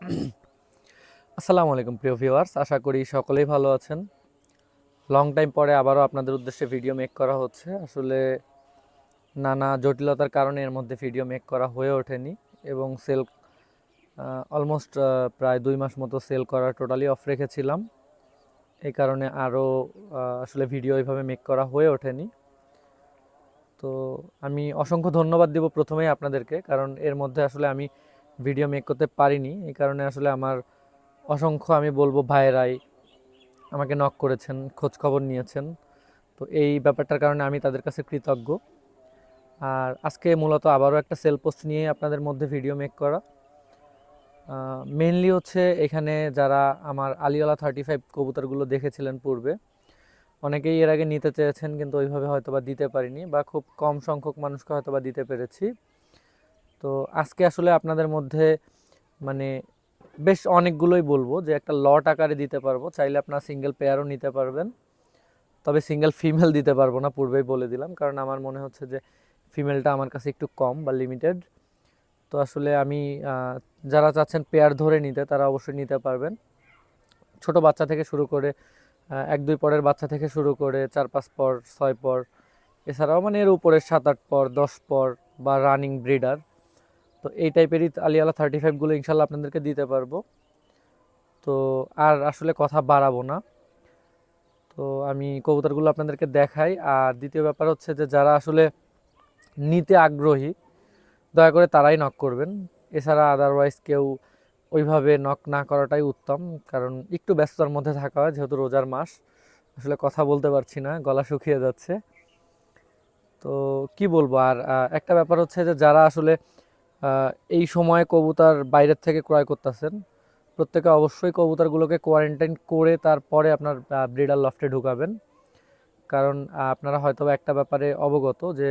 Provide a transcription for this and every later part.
আসসালামু আলাইকুম প্রিয় ভিউয়ার্স, আশা করি সকলেই ভালো আছেন। লং টাইম পরে আবারও আপনাদের উদ্দেশ্যে ভিডিও মেক করা হচ্ছে। আসলে নানা জটিলতার কারণে এর মধ্যে ভিডিও মেক করা হয়ে ওঠেনি এবং সেল অলমোস্ট প্রায় 2 মাস মতো সেল করা টোটালি অফ রেখেছিলাম। এই কারণে আরও আসলে ভিডিও এইভাবে মেক করা হয়ে ওঠেনি। তো আমি অসংখ্য ধন্যবাদ দিব প্রথমেই আপনাদেরকে, কারণ এর মধ্যে আসলে আমি ভিডিও মেক করতে পারিনি। এই কারণে আসলে আমার অসংখ্য আমি বলবো ভাইয়েরাই আমাকে নক করেছেন, খোঁজ খবর নিয়েছেন। তো এই ব্যাপারটার কারণে আমি তাদের কাছে কৃতজ্ঞ। আর আজকে মূলত আবারও একটা সেল পোস্ট নিয়ে আপনাদের মধ্যে ভিডিও মেক করা। মেনলি হচ্ছে এখানে যারা আমার আলিওয়ালা 35 কবুতরগুলো দেখেছিলেন পূর্বে, অনেকেই এর আগে নিতে চেয়েছেন কিন্তু ওইভাবে হয়তোবা দিতে পারিনি, বা খুব কম সংখ্যক মানুষকে হয়তোবা দিতে পেরেছি। তো আজকে আসলে আপনাদের মধ্যে মানে বেশ অনেকগুলোই বলবো যে একটা লট আকারে দিতে পারবো, চাইলে আপনার সিঙ্গেল পেয়ারও নিতে পারবেন। তবে সিঙ্গেল ফিমেল দিতে পারবো না, পূর্বেই বলে দিলাম, কারণ আমার মনে হচ্ছে যে ফিমেলটা আমার কাছে একটু কম বা লিমিটেড। তো আসলে আমি যারা চাচ্ছেন পেয়ার ধরে নিতে তারা অবশ্যই নিতে পারবেন। ছোট বাচ্চা থেকে শুরু করে 1-2 পরের বাচ্চা থেকে শুরু করে 4-5 পর 6 পর, এছাড়াও মানে এর উপরে 7-8 পর 10 পর বা রানিং ব্রিডার। তো এই টাইপেরই আলিয়ালা 35গুলো ইনশাল্লাহ আপনাদেরকে দিতে পারবো। তো আর আসলে কথা বাড়াবো না, তো আমি কবুতরগুলো আপনাদেরকে দেখাই। আর দ্বিতীয় ব্যাপার হচ্ছে যে যারা আসলে নিতে আগ্রহী দয়া করে তারাই নক করবেন। এছাড়া আদারওয়াইজ কেউ ওইভাবে নক না করাটাই উত্তম, কারণ একটু ব্যস্ততার মধ্যে থাকা হয়, যেহেতু রোজার মাস। আসলে কথা বলতে পারছি না, গলা শুকিয়ে যাচ্ছে। তো কি বলবো আর, একটা ব্যাপার হচ্ছে যে যারা আসলে এই সময় কবুতর বাইরের থেকে ক্রয় করতেছেন, প্রত্যেকে অবশ্যই কবুতরগুলোকে কোয়ারেন্টাইন করে তারপরে আপনার ব্রিডার লফটে ঢুকাবেন। কারণ আপনারা হয়তো একটা ব্যাপারে অবগত যে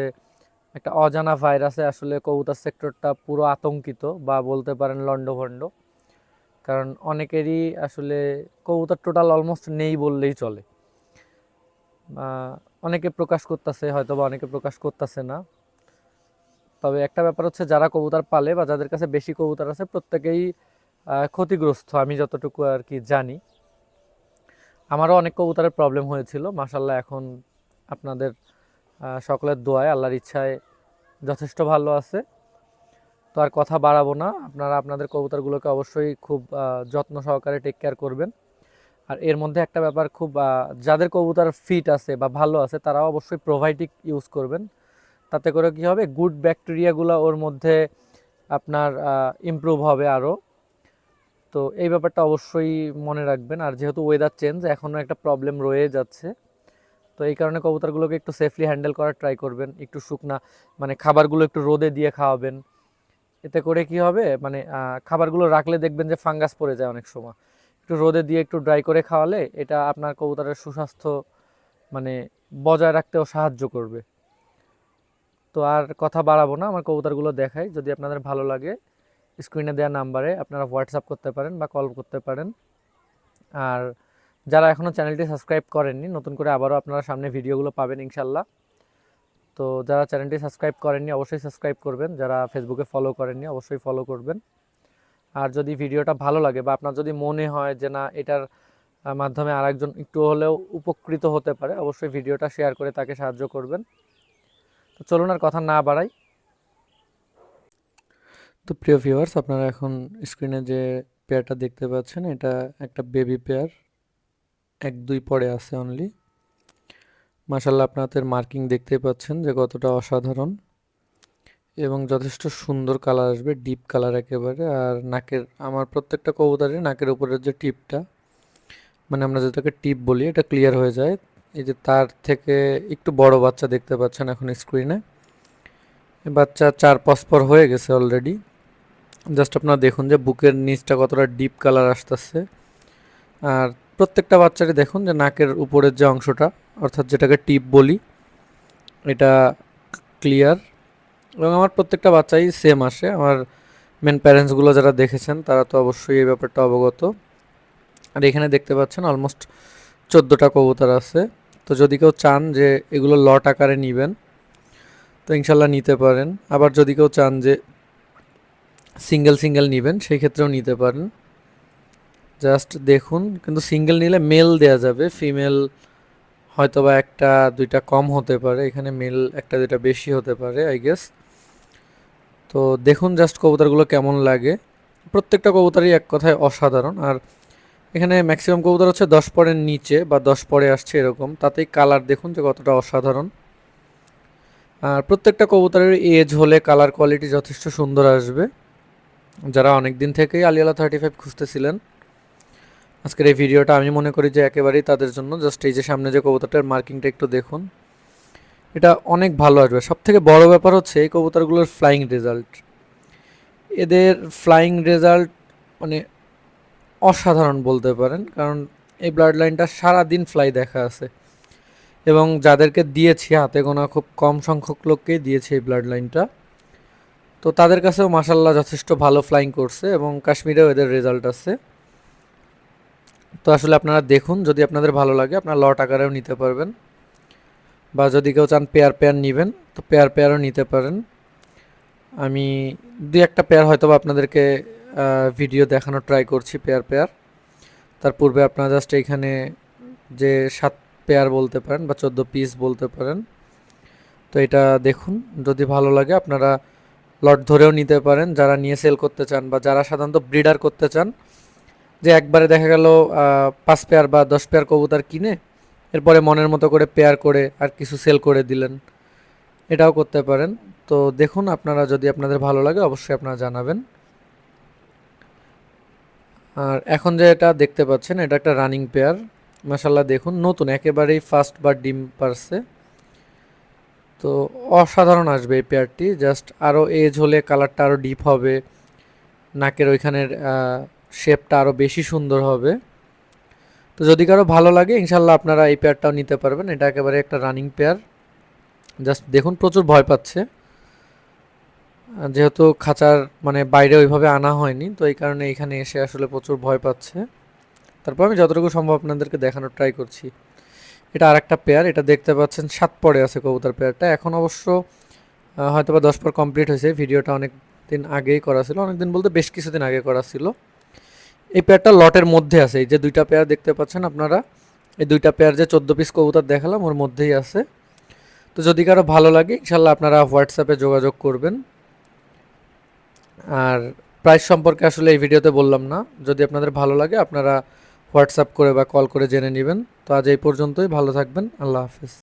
একটা অজানা ভাইরাসে আসলে কবুতর সেক্টরটা পুরো আতঙ্কিত, বা বলতে পারেন লন্ডভন্ড। কারণ অনেকেরই আসলে কবুতর টোটাল অলমোস্ট নেই বললেই চলে। অনেকে প্রকাশ করতেছে হয়তো, বা অনেকে প্রকাশ করতেছে না। তবে একটা ব্যাপার হচ্ছে যারা কবুতর পালে বা যাদের কাছে বেশি কবুতর আছে প্রত্যেকেই ক্ষতিগ্রস্ত, আমি যতটুকু আর কি জানি। আমারও অনেক কবুতরের প্রবলেম হয়েছিল, মাশাল্লাহ এখন আপনাদের সকলের দোয়ায় আল্লাহর ইচ্ছায় যথেষ্ট ভালো আছে। তো আর কথা বাড়াবো না, আপনারা আপনাদের কবুতরগুলোকে অবশ্যই খুব যত্ন সহকারে টেক কেয়ার করবেন। আর এর মধ্যে একটা ব্যাপার, খুব যাদের কবুতর ফিট আছে বা ভালো আছে তারাও অবশ্যই প্রোভাইটিক ইউজ করবেন। তাতে করে কি হবে, গুড ব্যাকটেরিয়াগুলো ওর মধ্যে আপনার ইমপ্রুভ হবে আরও। তো এই ব্যাপারটা অবশ্যই মনে রাখবেন। আর যেহেতু ওয়েদার চেঞ্জ এখনও একটা প্রবলেম রয়ে যাচ্ছে, তো এই কারণে কবুতরগুলোকে একটু সেফলি হ্যান্ডেল করার ট্রাই করবেন। একটু শুকনা মানে খাবারগুলো একটু রোদে দিয়ে খাওয়াবেন। এতে করে কি হবে, মানে খাবারগুলো রাখলে দেখবেন যে ফাঙ্গাস পড়ে যায় অনেক সময়। একটু রোদে দিয়ে একটু ড্রাই করে খাওয়ালে এটা আপনার কবুতরের সুস্বাস্থ্য মানে বজায় রাখতেও সাহায্য করবে। তো আর কথা বাড়াবো না, আমার কবুতরগুলো দেখাই। যদি আপনাদের ভালো লাগে স্ক্রিনে দেওয়া নাম্বারে আপনারা হোয়াটসঅ্যাপ করতে পারেন বা কল করতে পারেন। আর যারা এখনও চ্যানেলটি সাবস্ক্রাইব করেননি, নতুন করে আবারও আপনারা সামনে ভিডিওগুলো পাবেন ইনশাল্লাহ। তো যারা চ্যানেলটি সাবস্ক্রাইব করেননি অবশ্যই সাবস্ক্রাইব করবেন, যারা ফেসবুকে ফলো করেননি অবশ্যই ফলো করবেন। আর যদি ভিডিওটা ভালো লাগে বা আপনার যদি মনে হয় যে না এটার মাধ্যমে আরেকজন একটু হলেও উপকৃত হতে পারে, অবশ্যই ভিডিওটা শেয়ার করে তাকে সাহায্য করবেন। তো চলুন আর কথা না বাড়াই। তো প্রিয় ভিউয়ার্স, আপনারা এখন স্ক্রিনে যে পেয়ারটা দেখতে পাচ্ছেন এটা একটা বেবি পেয়ার, 1-2 পরে আছে অনলি। মাশাল্লাহ আপনাদের মার্কিং দেখতেই পাচ্ছেন যে কতটা অসাধারণ, এবং যথেষ্ট সুন্দর কালার আসবে, ডিপ কালার একেবারে। আর নাকের, আমার প্রত্যেকটা কবুতরের নাকের উপরের যে টিপটা, মানে আমরা যেটাকে টিপ বলি, এটা ক্লিয়ার হয়ে যায়। এই যে তার থেকে একটু বড় বাচ্চা দেখতে পাচ্ছেন এখন স্ক্রিনে, বাচ্চা 4-5 পর হয়ে গেছে অলরেডি। জাস্ট আপনারা দেখুন যে বুকের নিচটা কতটা ডিপ কালার আসতেছে। আর প্রত্যেকটা বাচ্চারই দেখুন যে নাকের উপরের যে অংশটা, অর্থাৎ যেটাকে টিপ বলি, এটা ক্লিয়ার। এবং আমার প্রত্যেকটা বাচ্চাই সেম আসে। আমার মেন প্যারেন্টসগুলো যারা দেখেছেন তারা তো অবশ্যই এই ব্যাপারটা অবগত। আর এখানে দেখতে পাচ্ছেন অলমোস্ট 14টা কবুতর আছে। তো যদি কেউ চান যে এগুলো লট আকারে নেবেন তো ইনশাল্লাহ নিতে পারেন। আবার যদি কেউ চান যে সিঙ্গেল সিঙ্গেল নেবেন সেই ক্ষেত্রেও নিতে পারেন। জাস্ট দেখুন, কিন্তু সিঙ্গেল নিলে মেল দেয়া যাবে, ফিমেল হয়তোবা একটা দুইটা কম হতে পারে, এখানে মেল একটা দুইটা বেশি হতে পারে আই গেস। তো দেখুন জাস্ট কবুতরগুলো কেমন লাগে, প্রত্যেকটা কবুতরই এক কথায় অসাধারণ। আর এখানে ম্যাক্সিমাম কবুতর হচ্ছে 10 পরের নিচে বা 10 পরে আসছে এরকম, তাতেই কালার দেখুন যে কতটা অসাধারণ। আর প্রত্যেকটা কবুতরের এজ হলে কালার কোয়ালিটি যথেষ্ট সুন্দর আসবে। যারা অনেক দিন থেকেই আলিয়ালা 35 খুঁজতেছিলেন, আজকের এই ভিডিওটা আমি মনে করি যে একেবারেই তাদের জন্য। জাস্ট এই যে সামনে যে কবুতরটার মার্কিংটা একটু দেখুন, এটা অনেক ভালো আসবে। সব থেকে বড় ব্যাপার হচ্ছে এই কবুতরগুলোর ফ্লাইং রেজাল্ট। এদের ফ্লাইং রেজাল্ট মানে অসাধারণ বলতে পারেন, কারণ এই ব্লাড লাইনটা সারাদিন ফ্লাই দেখা আছে, এবং যাদেরকে দিয়েছি হাতে গোনা খুব কম সংখ্যক লোককেই দিয়েছে এই ব্লাড লাইনটা। তো তাদের কাছেও মাসাল্লাহ যথেষ্ট ভালো ফ্লাইং করছে, এবং কাশ্মীরেও এদের রেজাল্ট আছে। তো আসলে আপনারা দেখুন, যদি আপনাদের ভালো লাগে আপনারা লট আকারেও নিতে পারবেন, বা যদি কেউ চান পেয়ার পেয়ার নেবেন তো পেয়ার পেয়ারও নিতে পারেন। আমি দুই একটা পেয়ার হয়তো বা আপনাদেরকে ভিডিও দেখানোর ট্রাই করছি পেয়ার পেয়ার। তার পূর্বে আপনারা জাস্ট এইখানে যে 7 পেয়ার বলতে পারেন বা 14 পিস বলতে পারেন, তো এটা দেখুন, যদি ভালো লাগে আপনারা লট ধরেও নিতে পারেন, যারা নিয়ে সেল করতে চান বা যারা সাধারণত ব্রিডার করতে চান, যে একবারে দেখা গেল 5 পেয়ার বা 10 পেয়ার কবুতর কিনে এরপরে মনের মতো করে পেয়ার করে আর কিছু সেল করে দিলেন, এটাও করতে পারেন। তো দেখুন, আপনারা যদি আপনাদের ভালো লাগে অবশ্যই আপনারা জানাবেন। আর এখন যে এটা দেখতে পাচ্ছেন এটা একটা রানিং পেয়ার, মাশাল্লাহ দেখুন নতুন একেবারেই ফার্স্ট বার ডিম পারছে। তো অসাধারণ আসবে এই পেয়ারটি, জাস্ট আরও এজ হলে কালারটা আরও ডিপ হবে, নাকের ওইখানের শেপটা আরও বেশি সুন্দর হবে। তো যদি কারো ভালো লাগে ইনশাল্লাহ আপনারা এই পেয়ারটাও নিতে পারবেন, এটা একেবারে একটা রানিং পেয়ার। জাস্ট দেখুন প্রচুর ভয় পাচ্ছে, যেহেতু খাঁচার মানে বাইরে ওইভাবে আনা হয়নি, তো এই কারণে এখানে এসে আসলে প্রচুর ভয় পাচ্ছে। তারপর আমি যতটুকু সম্ভব আপনাদেরকে দেখানোর ট্রাই করছি। এটা আর একটা পেয়ার, এটা দেখতে পাচ্ছেন 7 পরে আছে কবুতর পেয়ারটা। এখন অবশ্য হয়তো বা 10 পর কমপ্লিট হয়েছে, ভিডিওটা অনেক দিন আগেই করা ছিল, অনেক দিন বলতে বেশ কিছুদিন আগে করা ছিল। এই পেয়ারটা লটের মধ্যে আছে, এই যে দুইটা পেয়ার দেখতে পাচ্ছেন আপনারা, এই দুইটা পেয়ার যে 14 পিস কবুতর দেখালাম ওর মধ্যেই আছে। তো যদি কারো ভালো লাগে ইনশাল্লাহ আপনারা হোয়াটসঅ্যাপে যোগাযোগ করবেন। আর প্রাইস সম্পর্কে আসলে এই ভিডিওতে বললাম না, যদি আপনাদের ভালো লাগে আপনারা হোয়াটসঅ্যাপ করে বা কল করে জেনে নেবেন। তো আজ এই পর্যন্তই, ভালো থাকবেন, আল্লাহ হাফেজ।